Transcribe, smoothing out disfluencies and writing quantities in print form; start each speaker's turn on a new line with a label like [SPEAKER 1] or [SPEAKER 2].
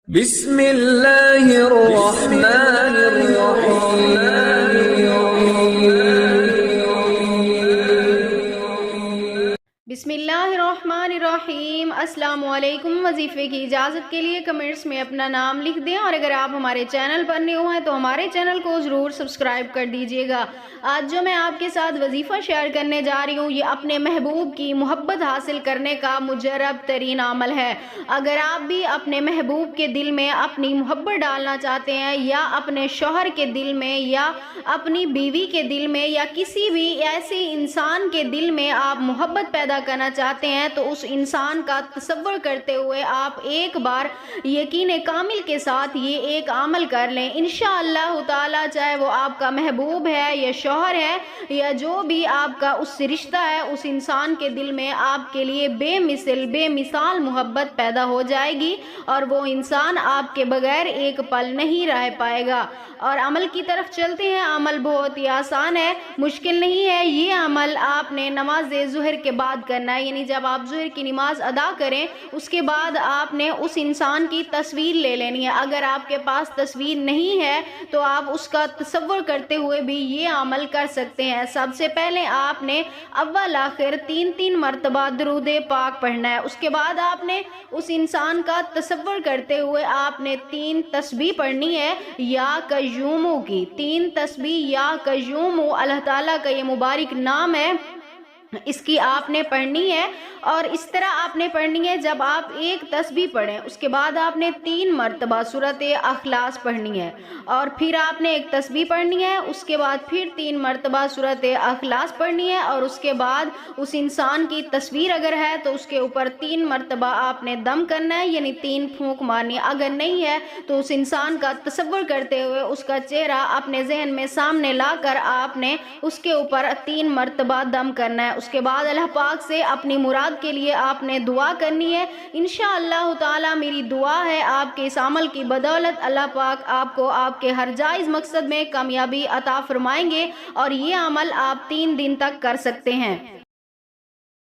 [SPEAKER 1] بسم اللہ الرحمن الرحیم۔
[SPEAKER 2] بسم اللہ الرحمن الرحیم۔ السلام علیکم۔ وظیفے کی اجازت کے لیے کمنٹس میں اپنا نام لکھ دیں، اور اگر آپ ہمارے چینل پر نئے ہوئے ہیں تو ہمارے چینل کو ضرور سبسکرائب کر دیجیے گا۔ آج جو میں آپ کے ساتھ وظیفہ شیئر کرنے جا رہی ہوں، یہ اپنے محبوب کی محبت حاصل کرنے کا مجرب ترین عمل ہے۔ اگر آپ بھی اپنے محبوب کے دل میں اپنی محبت ڈالنا چاہتے ہیں، یا اپنے شوہر کے دل میں، یا اپنی بیوی کے دل میں، یا کسی بھی ایسے انسان کے دل میں آپ محبت پیدا کرنا چاہتے ہیں، تو اس انسان کا تصور کرتے ہوئے آپ ایک بار یقین کامل کے ساتھ یہ ایک عمل کر لیں۔ انشاءاللہ تعالی، چاہے وہ آپ کا محبوب ہے یا شوہر ہے یا جو بھی آپ کا اس سے رشتہ ہے، اس انسان کے دل میں آپ کے لیے بے مثال محبت پیدا ہو جائے گی، اور وہ انسان آپ کے بغیر ایک پل نہیں رہ پائے گا۔ اور عمل کی طرف چلتے ہیں۔ عمل بہت ہی آسان ہے، مشکل نہیں ہے۔ یہ عمل آپ نے نماز ظہر کے بعد کرنا ہے، یعنی جب آپ ظہر کی نماز ادا کریں اس کے بعد آپ نے اس انسان کی تصویر لے لینی ہے۔ اگر آپ کے پاس تصویر نہیں ہے تو آپ اس کا تصور کرتے ہوئے بھی یہ عمل کر سکتے ہیں۔ سب سے پہلے آپ نے اول آخر 3 مرتبہ درود پاک پڑھنا ہے۔ اس کے بعد آپ نے اس انسان کا تصور کرتے ہوئے آپ نے 3 تسبیح پڑھنی ہے، یا قیومو کی 3 تسبیح۔ یا قیومو اللہ تعالیٰ کا یہ مبارک نام ہے، اس کی آپ نے پڑھنی ہے۔ اور اس طرح آپ نے پڑھنی ہے، جب آپ ایک تسبیح پڑھیں اس کے بعد آپ نے 3 مرتبہ سورۃ اخلاص پڑھنی ہے، اور پھر آپ نے ایک تسبیح پڑھنی ہے، اس کے بعد پھر 3 مرتبہ سورۃ اخلاص پڑھنی ہے، اور اس کے بعد اس انسان کی تصویر اگر ہے تو اس کے اوپر 3 مرتبہ آپ نے دم کرنا ہے، یعنی 3 پھونک مارنی ہے۔ اگر نہیں ہے تو اس انسان کا تصور کرتے ہوئے اس کا چہرہ اپنے ذہن میں سامنے لا کر آپ نے اس کے اوپر 3 مرتبہ دم کرنا ہے۔ اس کے بعد اللہ پاک سے اپنی مراد کے لیے آپ نے دعا کرنی ہے۔ انشاءاللہ تعالی میری دعا ہے آپ کے اس عمل کی بدولت اللہ پاک آپ کو آپ کے ہر جائز مقصد میں کامیابی عطا فرمائیں گے، اور یہ عمل آپ 3 دن تک کر سکتے ہیں۔